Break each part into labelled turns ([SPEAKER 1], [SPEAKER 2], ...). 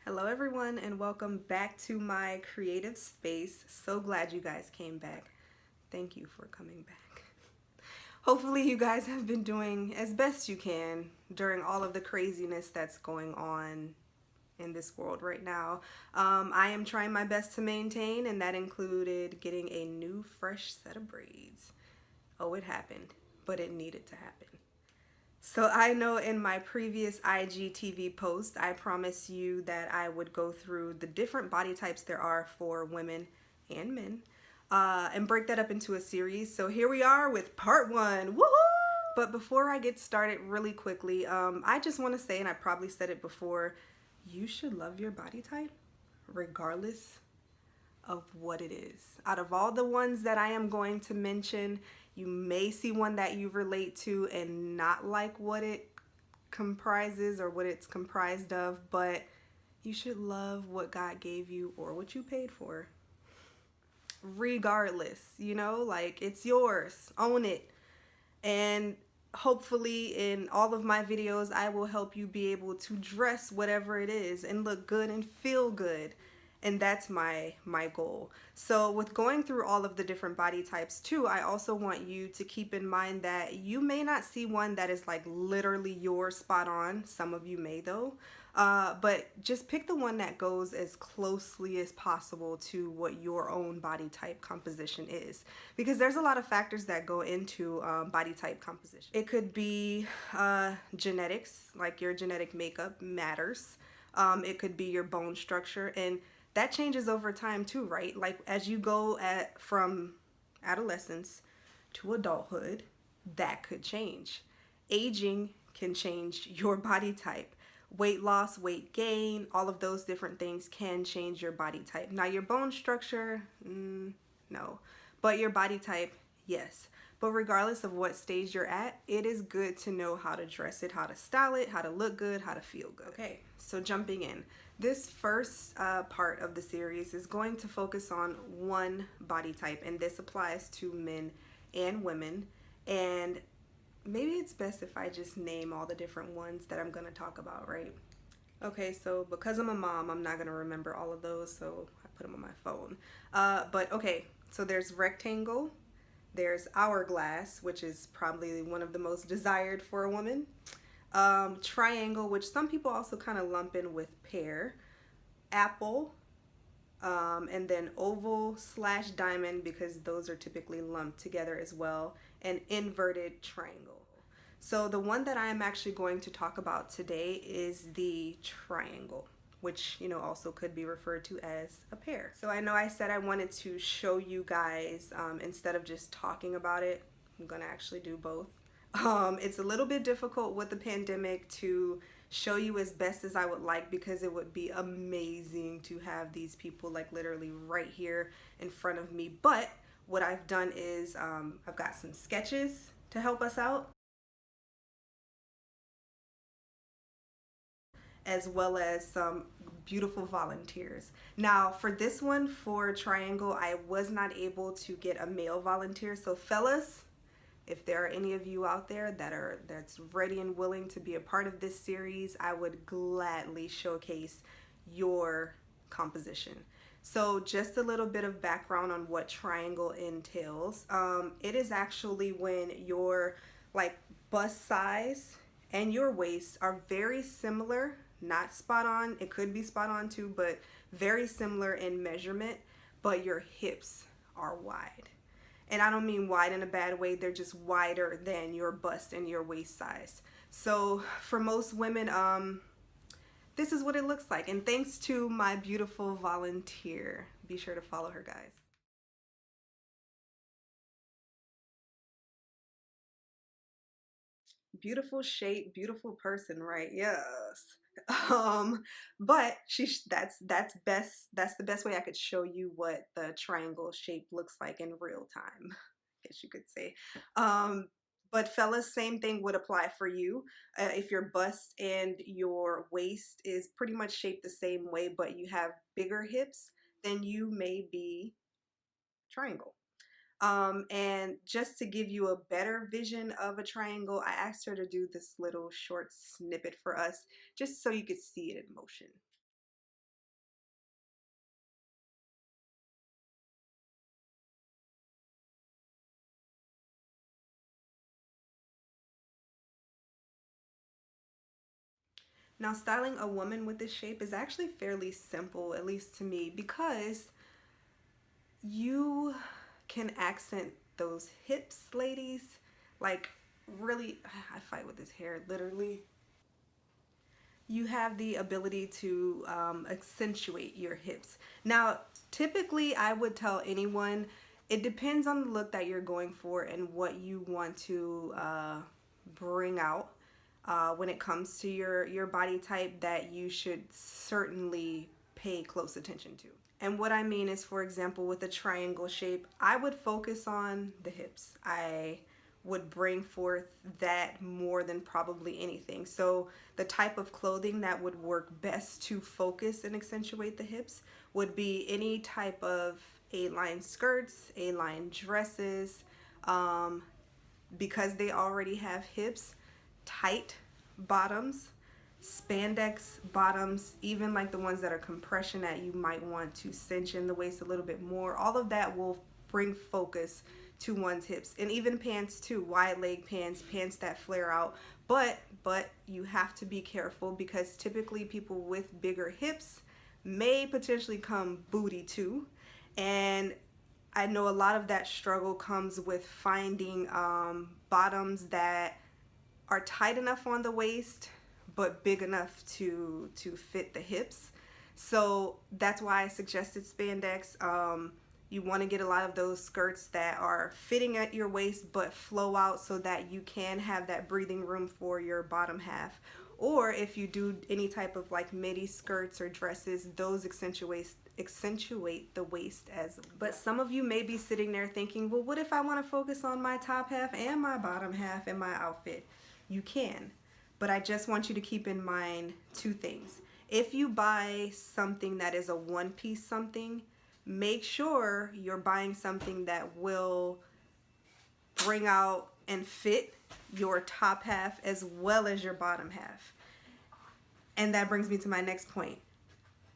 [SPEAKER 1] Hello everyone and welcome back to my creative space. So glad you guys came back. Thank you for coming back. Hopefully you guys have been doing as best you can during all of the craziness that's going on in this world right now. I am trying my best to maintain, and that included getting a new fresh set of braids. Oh, it happened, but it needed to happen. So I know in my previous IGTV post, I promised you that I would go through the different body types there are for women and men and break that up into a series. So here we are with part one. Woohoo! But before I get started really quickly, I just want to say, and I probably said it before, you should love your body type regardless of what it is. Out of all the ones that I am going to mention, you may see one that you relate to and not like what it comprises or what it's comprised of, but you should love what God gave you or what you paid for. Regardless, like it's yours. Own it. And hopefully in all of my videos, I will help you be able to dress whatever it is and look good and feel good. And that's my goal. So with going through all of the different body types too, I also want you to keep in mind that you may not see one that is like literally your spot on. Some of you may though. But just pick the one that goes as closely as possible to what your own body type composition is. Because there's a lot of factors that go into body type composition. It could be genetics, like your genetic makeup matters. It could be your bone structure, and that changes over time too, right? Like as you go from adolescence to adulthood, that could change. Aging can change your body type. Weight loss, weight gain, all of those different things can change your body type. Now your bone structure, no. But your body type, yes. But regardless of what stage you're at, it is good to know how to dress it, how to style it, how to look good, how to feel good. Okay, so jumping in. This first part of the series is going to focus on one body type, and this applies to men and women. And maybe it's best if I just name all the different ones that I'm going to talk about, right? Okay, so because I'm a mom, I'm not going to remember all of those, so I put them on my phone. But okay, so there's rectangle, there's hourglass, which is probably one of the most desired for a woman. Triangle, which some people also kind of lump in with pear. Apple, and then oval slash diamond, because those are typically lumped together as well, and inverted triangle. So the one that I am actually going to talk about today is the triangle, which also could be referred to as a pear. So I know I said I wanted to show you guys instead of just talking about it. I'm gonna actually do both. It's a little bit difficult with the pandemic to show you as best as I would like, because it would be amazing to have these people like literally right here in front of me. But what I've done is I've got some sketches to help us out, as well as some beautiful volunteers. Now for this one, for triangle, I was not able to get a male volunteer. So fellas, if there are any of you out there that's ready and willing to be a part of this series, I would gladly showcase your composition. So just a little bit of background on what triangle entails. It is actually when your like bust size and your waist are very similar, not spot on. It could be spot on too, but very similar in measurement, but your hips are wide. And I don't mean wide in a bad way, they're just wider than your bust and your waist size. So for most women, this is what it looks like. And thanks to my beautiful volunteer. Be sure to follow her, guys. Beautiful shape, beautiful person, right? Yes. Um, but that's the best way I could show you what the triangle shape looks like in real time, I guess you could say. But fellas, same thing would apply for you. If your bust and your waist is pretty much shaped the same way, but you have bigger hips, then you may be triangle. And just to give you a better vision of a triangle, I asked her to do this little short snippet for us, just so you could see it in motion. Now, styling a woman with this shape is actually fairly simple, at least to me, because you can accent those hips, ladies. Like, really, I fight with this hair, literally. You have the ability to accentuate your hips. Now, typically, I would tell anyone it depends on the look that you're going for and what you want to bring out when it comes to your body type, that you should certainly pay close attention to. And what I mean is, for example, with a triangle shape, I would focus on the hips. I would bring forth that more than probably anything. So the type of clothing that would work best to focus and accentuate the hips would be any type of A-line skirts, A-line dresses, because they already have hips, tight bottoms, spandex bottoms, even like the ones that are compression that you might want to cinch in the waist a little bit more. All of that will bring focus to one's hips. And even pants too, wide leg pants, pants that flare out. But you have to be careful, because typically people with bigger hips may potentially come booty too. And I know a lot of that struggle comes with finding bottoms that are tight enough on the waist but big enough to fit the hips. So that's why I suggested spandex. You want to get a lot of those skirts that are fitting at your waist but flow out, so that you can have that breathing room for your bottom half. Or if you do any type of like midi skirts or dresses, those accentuate the waist as well. But some of you may be sitting there thinking, well, what if I want to focus on my top half and my bottom half in my outfit? You can, but I just want you to keep in mind two things. If you buy something that is a one-piece something, make sure you're buying something that will bring out and fit your top half as well as your bottom half. And that brings me to my next point.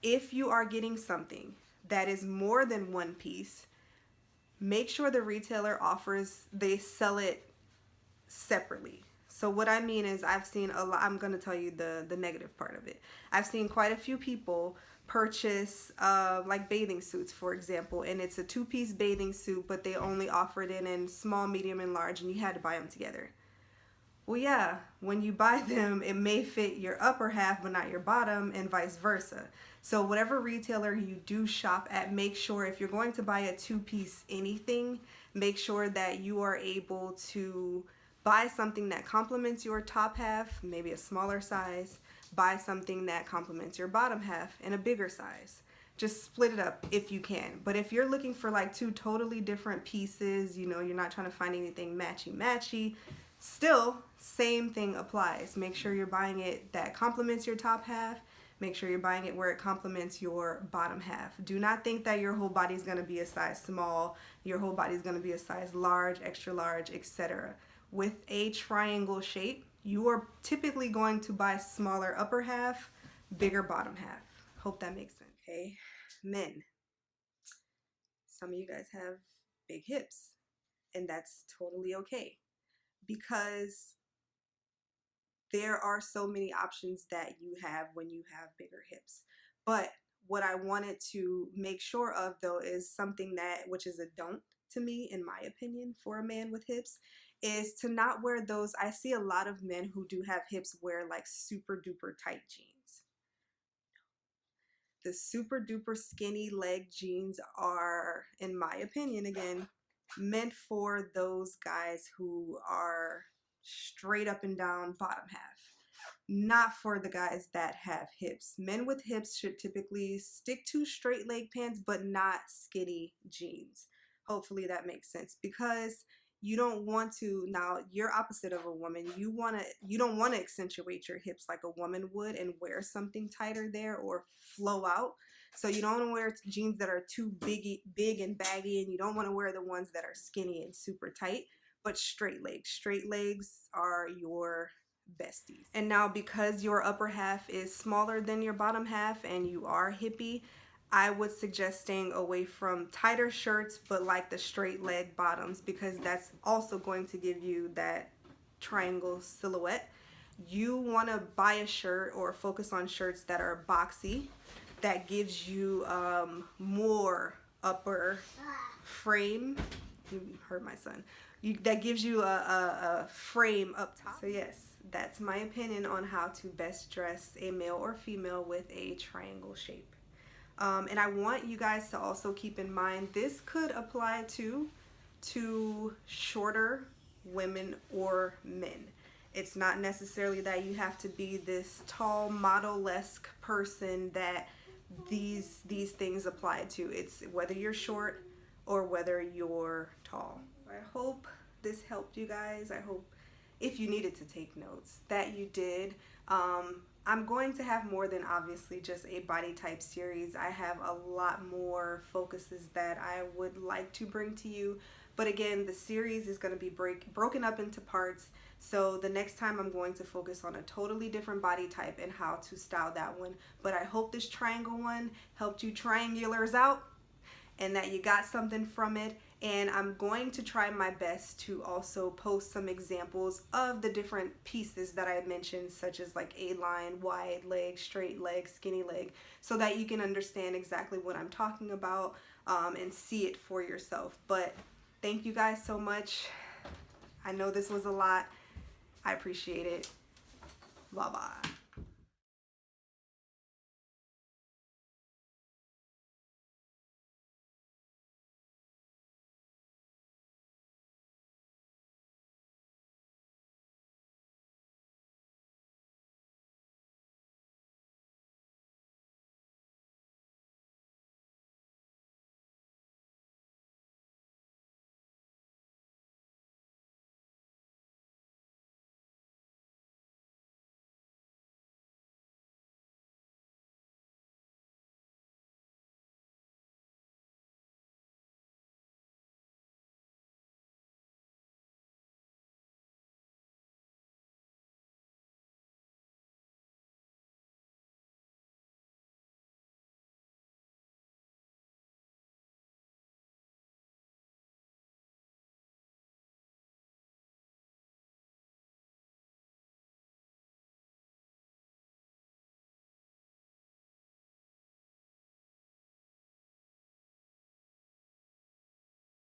[SPEAKER 1] If you are getting something that is more than one piece, make sure the retailer they sell it separately. So what I mean is, I've seen a lot, I'm going to tell you the negative part of it. I've seen quite a few people purchase like bathing suits, for example, and it's a two-piece bathing suit, but they only offered it in small, medium, and large, and you had to buy them together. Well, yeah, when you buy them, it may fit your upper half but not your bottom, and vice versa. So whatever retailer you do shop at, make sure if you're going to buy a two-piece anything, make sure that you are able to buy something that complements your top half, maybe a smaller size. Buy something that complements your bottom half in a bigger size. Just split it up if you can. But if you're looking for like two totally different pieces, you know, you're not trying to find anything matchy, still, same thing applies. Make sure you're buying it that complements your top half. Make sure you're buying it where it complements your bottom half. Do not think that your whole body is going to be a size small, your whole body is going to be a size large, extra large, etc. With a triangle shape, you are typically going to buy smaller upper half, bigger bottom half. Hope that makes sense. Okay, men, some of you guys have big hips, and that's totally okay, because there are so many options that you have when you have bigger hips. But what I wanted to make sure of, though, is something which is a don't to me, in my opinion, for a man with hips, is to not wear those. I see a lot of men who do have hips wear like super duper tight jeans. The super duper skinny leg jeans are, in my opinion, again, meant for those guys who are straight up and down bottom half, not for the guys that have hips. Men with hips should typically stick to straight leg pants, but not skinny jeans. Hopefully that makes sense, because you don't want to, now you're opposite of a woman. You don't want to accentuate your hips like a woman would and wear something tighter there or flow out. So you don't want to wear jeans that are too big and baggy, and you don't want to wear the ones that are skinny and super tight, but straight legs. Straight legs are your besties. And now, because your upper half is smaller than your bottom half and you are hippie, I would suggest staying away from tighter shirts, but like the straight leg bottoms, because that's also going to give you that triangle silhouette. you want to buy a shirt or focus on shirts that are boxy, that gives you more upper frame. You heard my son. That gives you a frame up top. So yes, that's my opinion on how to best dress a male or female with a triangle shape. And I want you guys to also keep in mind, this could apply to shorter women or men. It's not necessarily that you have to be this tall model-esque person that these things apply to. It's whether you're short or whether you're tall. I hope this helped you guys. I hope, if you needed to take notes, that you did. I'm going to have more than obviously just a body type series. I have a lot more focuses that I would like to bring to you. But again, the series is going to be broken up into parts. So the next time I'm going to focus on a totally different body type and how to style that one. But I hope this triangle one helped you triangulars out and that you got something from it. And I'm going to try my best to also post some examples of the different pieces that I mentioned, such as like A-line, wide leg, straight leg, skinny leg, so that you can understand exactly what I'm talking about and see it for yourself. But thank you guys so much. I know this was a lot. I appreciate it. Bye-bye.